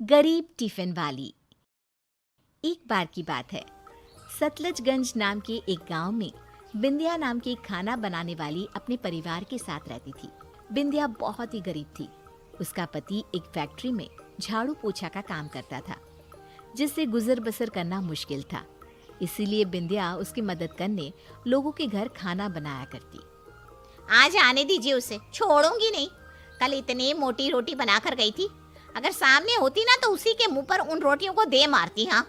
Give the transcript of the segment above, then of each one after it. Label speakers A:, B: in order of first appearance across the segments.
A: गरीब टिफिन वाली। एक बार की बात है, सतलजगंज नाम के एक गांव में बिंदिया नाम की एक खाना बनाने वाली अपने परिवार के साथ रहती थी। बिंदिया बहुत ही गरीब थी। उसका पति एक फैक्ट्री में झाड़ू पोछा का काम करता था, जिससे गुजर बसर करना मुश्किल था। इसीलिए बिंदिया उसकी मदद करने लोगों के घर खाना बनाया करती।
B: आज आने दीजिए उसे, छोड़ूंगी नहीं। कल इतनी मोटी रोटी बनाकर गई थी, अगर सामने होती ना तो उसी के मुंह पर उन रोटियों को दे मारती। हाँ,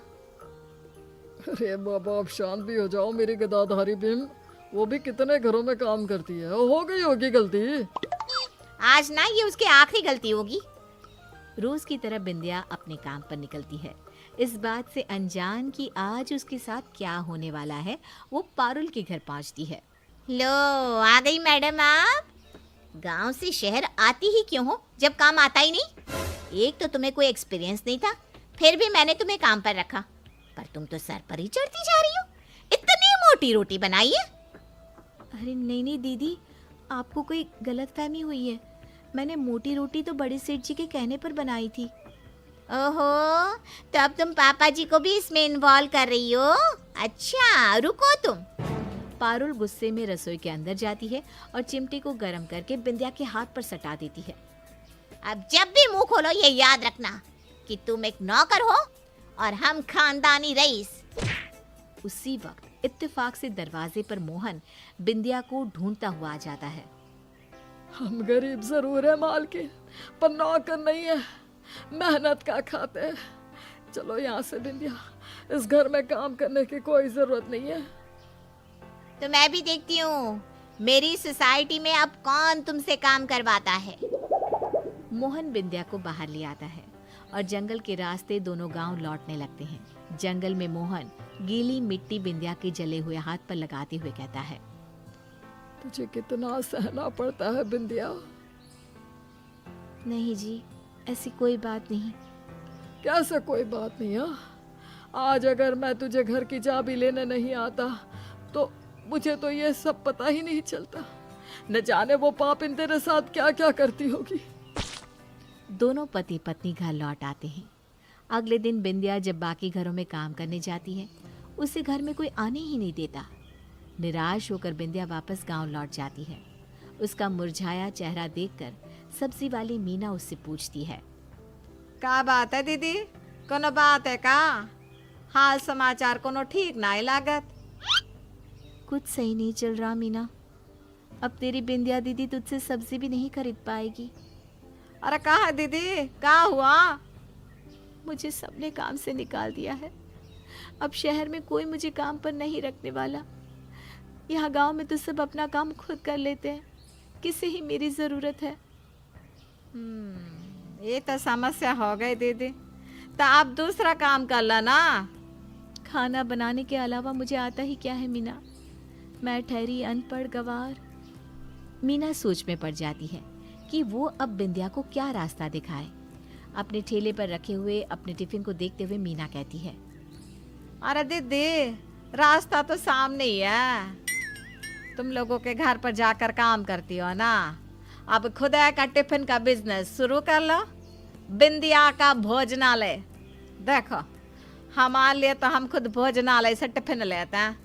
C: अरे बाबा, आप शांत भी हो जाओ मेरी गदाधारी बिम। वो भी कितने घरों में काम करती है, हो गई होगी गलती।
B: आज ना ये उसकी आखिरी गलती होगी।
A: रोज की तरह बिंदिया अपने काम पर निकलती है, इस बात से अनजान कि आज उसके साथ क्या होने वाला है। वो पारुल के घर पहुंचती है।
B: लो, आ गई मैडम आप। गांव से शहर आती ही क्यों हो जब काम आता ही नहीं? एक तो तुम्हें कोई एक्सपीरियंस नहीं था, फिर भी मैंने तुम्हें काम पर रखा, पर तुम तो सर पर ही चढ़ती जा रही हो। इतनी मोटी रोटी बनाई है।
A: अरे नहीं नहीं दीदी, आपको कोई गलतफहमी हुई है। मैंने मोटी रोटी तो बड़े सेठ जी के कहने पर बनाई थी।
B: ओहो, तो अब तुम पापा जी को भी इसमें इन्वॉल्व कर रही हो? अच्छा, रुको तुम।
A: पारुल गुस्से में रसोई के अंदर जाती है और चिमटे को गर्म करके बिंदिया के हाथ पर सटा देती है।
B: अब जब भी मुंह खोलो ये याद रखना कि तुम एक नौकर हो और हम खानदानी रईस।
A: उसी वक्त इत्तेफाक से दरवाजे पर मोहन बिंदिया को ढूंढता हुआ आ जाता है।
C: हम गरीब जरूर है मालकिन, पर नौकर नहीं है, मेहनत का खाते हैं। चलो यहाँ से बिंदिया, इस घर में काम करने की कोई जरूरत नहीं है।
B: तो मैं भी देखती हूँ मेरी सोसाइटी में अब कौन तुमसे काम करवाता है।
A: मोहन बिंदिया को बाहर ले आता है और जंगल के रास्ते दोनों गांव लौटने लगते हैं। जंगल में मोहन गीली मिट्टी बिंदिया के जले हुए हाथ पर लगाते हुए कहता है,
C: तुझे कितना सहना पड़ता है बिंदिया।
A: नहीं जी, ऐसी कोई बात नहीं।
C: कैसे कोई बात नहीं? आज अगर मैं तुझे घर की चाबी लेने नहीं आता तो मुझे तो ये सब पता ही नहीं चलता। न जाने वो पापिन तेरे साथ क्या क्या करती होगी।
A: दोनों पति पत्नी घर लौट आते हैं। अगले दिन बिंदिया जब बाकी घरों में काम करने जाती है, उसे घर में कोई आने ही नहीं देता। निराश होकर बिंदिया वापस गांव लौट जाती है। उसका मुरझाया चेहरा देखकर सब्जी वाली मीना उससे पूछती है,
D: का बात है दीदी? कोनो बात है का? हाल समाचार कोनो ठीक नहीं लागत।
A: कुछ सही नहीं चल रहा मीना। अब तेरी बिंदिया दीदी तुझसे सब्जी भी नहीं खरीद पाएगी।
D: अरे कहा दीदी, का हुआ?
A: मुझे सबने काम से निकाल दिया है। अब शहर में कोई मुझे काम पर नहीं रखने वाला। यहाँ गांव में तो सब अपना काम खुद कर लेते हैं, किसे ही मेरी ज़रूरत है।
D: ये तो समस्या हो गई दीदी। तो आप दूसरा काम कर ला ना।
A: खाना बनाने के अलावा मुझे आता ही क्या है मीना। मैं ठहरी अनपढ़ गवार। मीना सोच में पड़ जाती है कि वो अब बिंदिया को क्या रास्ता दिखाए। अपने ठेले पर रखे हुए अपने टिफिन को देखते हुए मीना कहती है,
D: अरे दीदी, रास्ता तो सामने ही है। तुम लोगों के घर पर जाकर काम करती हो ना, अब खुदा का टिफिन का बिजनेस शुरू कर लो। बिंदिया का भोजनालय। देखो, हमारे लिए तो हम खुद भोजनालय से टिफिन लेते हैं।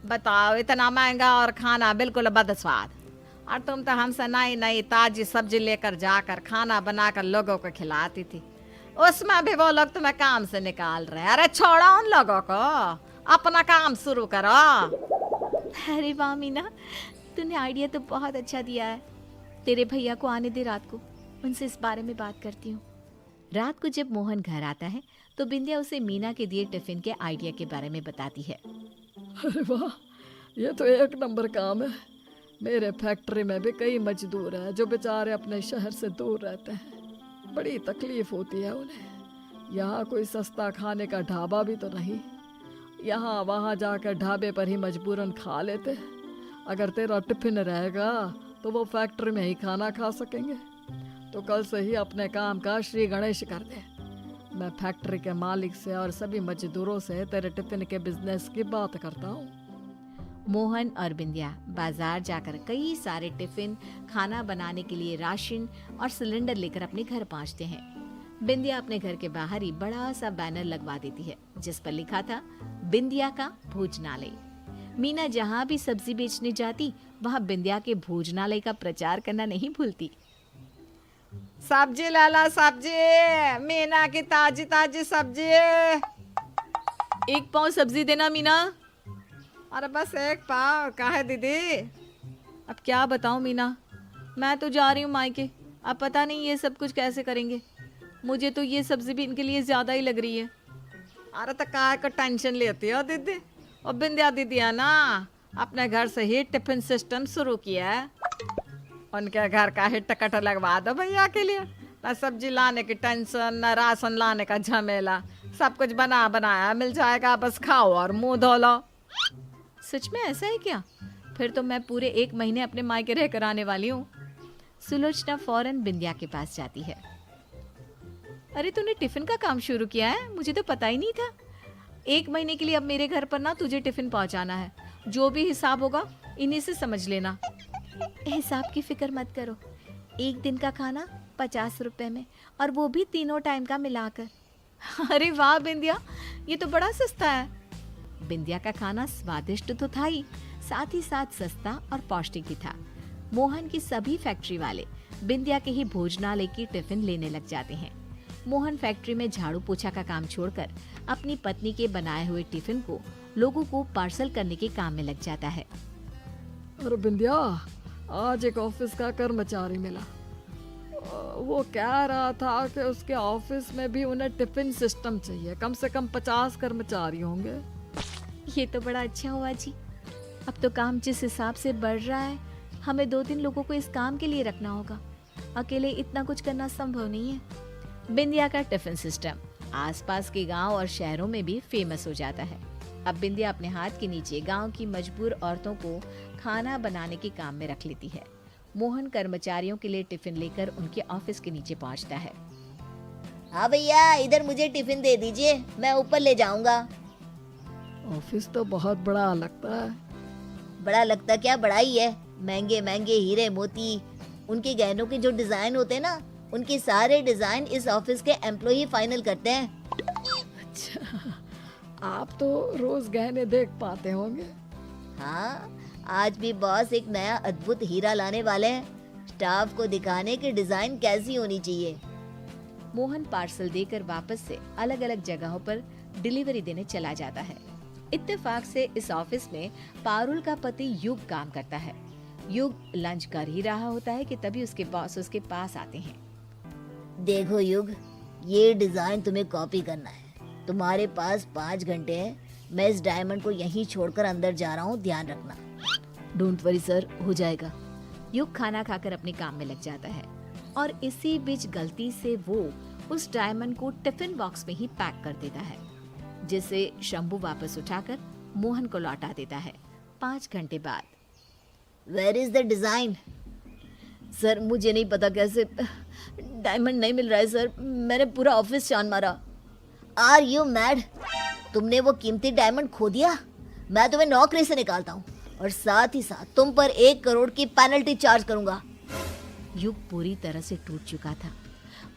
D: बताओ, इतना महंगा और खाना बिल्कुल बदस्वाद। और तुम तो हमसे नई नई ताजी सब्जी लेकर जाकर खाना बनाकर लोगों को खिलाती थी। उसमें भी वो लोग तुम्हें काम से निकाल रहे हैं। अरे छोड़ो उन लोगों को, अपना काम शुरू करो।
A: अरे वाह मीना, तूने आइडिया तो बहुत अच्छा दिया है। तेरे भैया को आने दे, रात को उनसे इस बारे में बात करती हूँ। रात को जब मोहन घर आता है तो बिंदिया उसे मीना के दिए टिफिन के आइडिया के बारे में बताती है।
C: अरे वाह, ये तो एक नंबर काम है। मेरे फैक्ट्री में भी कई मजदूर हैं जो बेचारे अपने शहर से दूर रहते हैं। बड़ी तकलीफ होती है उन्हें। यहाँ कोई सस्ता खाने का ढाबा भी तो नहीं। यहाँ वहाँ जाकर ढाबे पर ही मजबूरन खा लेते हैं। अगर तेरा टिफिन रहेगा तो वो फैक्ट्री में ही खाना खा सकेंगे। तो कल से ही अपने काम का श्री गणेश कर दे। मैं फैक्ट्री के मालिक से और सभी मजदूरों से तेरे टिफिन के बिजनेस की बात करता हूँ।
A: मोहन और बिंदिया बाजार जाकर कई सारे टिफिन, खाना बनाने के लिए राशन और सिलेंडर लेकर अपने घर पहुंचते हैं। बिंदिया अपने घर के बाहर ही बड़ा सा बैनर लगवा देती है जिस पर लिखा था बिंदिया का भोजनालय। मीना जहाँ भी सब्जी बेचने जाती वहाँ बिंदिया के भोजनालय का प्रचार करना नहीं भूलती।
D: सब्जी लाला सब्जी, मीना की ताजी ताजी सब्जी।
A: 1 पाव सब्जी देना मीना।
D: अरे बस 1 पाव काहे दीदी?
A: अब क्या बताऊं मीना, मैं तो जा रही हूँ मायके। अब पता नहीं ये सब कुछ कैसे करेंगे। मुझे तो ये सब्जी भी इनके लिए ज्यादा ही लग रही है।
D: अरे तो काहे को टेंशन लेती हो दीदी? और बिंदिया दीदी है ना, अपने घर से ही टिफिन सिस्टम शुरू किया है। उनके घर का ही टिकट लगवा दो भैया के लिए। ना सब्जी लाने की टेंशन, ना राशन लाने का झमेला, सब कुछ बना बनाया मिल जाएगा, बस खाओ और मुंह धो लो।
A: सच में ऐसा है क्या? फिर तो मैं पूरे 1 महीने अपने मायके रह कर आने वाली हूँ। सुलोचना फौरन बिंदिया के पास जाती है। अरे तूने टिफिन का काम शुरू किया है? मुझे तो पता ही नहीं था। 1 महीने के लिए अब मेरे घर पर ना तुझे टिफिन पहुंचाना है। जो भी हिसाब होगा इन्हीं से समझ लेना। हिसाब की फिक्र मत करो। 1 दिन का खाना 50 रुपए में, और वो भी तीनों टाइम का मिलाकर। अरे वाह बिंदिया, ये तो बड़ा सस्ता है। बिंदिया का खाना स्वादिष्ट तो था ही, साथ ही साथ सस्ता और पौष्टिक भी था। मोहन की सभी फैक्ट्री वाले बिंदिया के ही भोजनालय की टिफिन लेने लग जाते हैं। मोहन फैक्ट्री में झाड़ू पोछा का काम छोड़कर अपनी पत्नी के बनाए हुए टिफिन को लोगों को पार्सल करने के काम में लग जाता है।
C: अरे बिंदिया, आज एक ऑफिस का कर्मचारी मिला। वो कह रहा था कि उसके ऑफिस में भी उन्हें टिफिन सिस्टम चाहिए। कम से कम 50 कर्मचारी होंगे।
A: ये तो बड़ा अच्छा हुआ जी। अब तो काम जिस हिसाब से बढ़ रहा है, हमें 2-3 लोगों को इस काम के लिए रखना होगा। अकेले इतना कुछ करना संभव नहीं है। बिंदिया का टिफिन सिस्टम आसपास के गांव और शहरों में भी फेमस हो जाता है। अब बिंदिया अपने हाथ के नीचे गांव की मजबूर औरतों को खाना बनाने के काम में रख लेती है। मोहन कर्मचारियों के लिए टिफिन लेकर उनके ऑफिस के नीचे पहुंचता है।
B: हाँ भैया, इधर मुझे टिफिन दे दीजिए, मैं ऊपर ले जाऊंगा।
C: ऑफिस तो बहुत बड़ा लगता है।
B: बड़ा लगता क्या, बड़ा ही है। महंगे महंगे हीरे मोती, उनके गहनों के जो डिजाइन होते हैं ना, उनके सारे डिजाइन इस ऑफिस के एम्प्लॉय फाइनल करते हैं।
C: अच्छा, आप तो रोज गहने देख पाते होंगे।
B: हाँ, आज भी बॉस एक नया अद्भुत हीरा लाने वाले हैं। स्टाफ को दिखाने की डिजाइन कैसी होनी चाहिए।
A: मोहन पार्सल देकर वापस से अलग अलग जगहों पर डिलीवरी देने चला जाता है। इत्तेफाक से इस ऑफिस में पारुल का पति युग काम करता है। युग लंच कर ही रहा होता है कि तभी उसके बॉस उसके पास आते हैं।
B: देखो युग, ये डिजाइन तुम्हें कॉपी करना है। तुम्हारे पास 5 घंटे हैं। मैं इस डायमंड को यहीं छोड़कर अंदर जा रहा हूँ, ध्यान रखना।
A: डोंट वरी सर, हो जाएगा। युग खाना खाकर अपने काम में लग जाता है और इसी बीच गलती से वो उस डायमंड को टिफिन बॉक्स में ही पैक कर देता है, जिसे शंभू वापस उठाकर मोहन को लौटा देता है। 5 घंटे बाद।
B: Where is the design?
A: Sir मुझे नहीं पता कैसे डायमंड नहीं मिल रहा है सर। मैंने पूरा ऑफिस छान मारा।
B: Are you mad? तुमने वो कीमती डायमंड खो दिया? मैं तुम्हें नौकरी से निकालता हूँ और साथ ही साथ तुम पर 1 करोड़ की पेनल्टी चार्ज करूंगा।
A: युग पूरी तरह से टूट चुका था।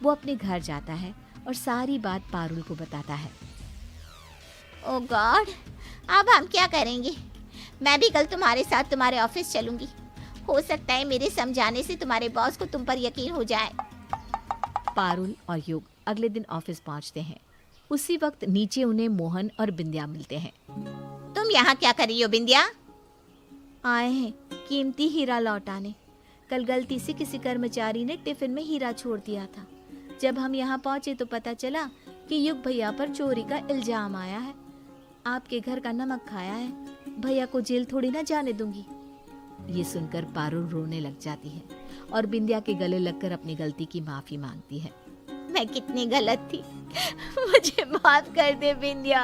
A: वो अपने घर जाता है और सारी बात पारुल को बताता है।
B: ओह गॉड, अब हम क्या करेंगे? मैं भी कल तुम्हारे साथ तुम्हारे ऑफिस चलूंगी। हो सकता है मेरे समझाने से तुम्हारे बॉस को तुम पर यकीन हो जाए।
A: पारुल और युग अगले दिन ऑफिस पहुंचते हैं। उसी वक्त नीचे उन्हें मोहन और बिंदिया मिलते हैं।
B: तुम यहाँ क्या कर रही हो बिंदिया?
A: आए हैं कीमती हीरा लौटाने। कल गलती से किसी कर्मचारी ने टिफिन में हीरा छोड़ दिया था। जब हम यहाँ पहुंचे तो पता चला कि युग भैया पर चोरी का इल्जाम आया है। आपके घर का नमक खाया है। भैया को जेल थोड़ी ना जाने दूंगी। ये सुनकर पारुल रोने लग जाती है और बिंदिया के गले लगकर अपनी गलती की माफी मांगती है।
B: मैं कितनी गलत थी, मुझे माफ कर दे बिंदिया।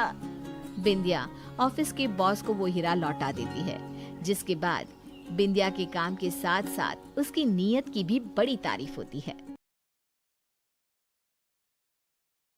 A: बिंदिया ऑफिस के बॉस को वो हीरा लौटा देती है, जिसके बाद बिंदिया के काम के साथ साथ उसकी नीयत की भी बड़ी तारीफ होती है।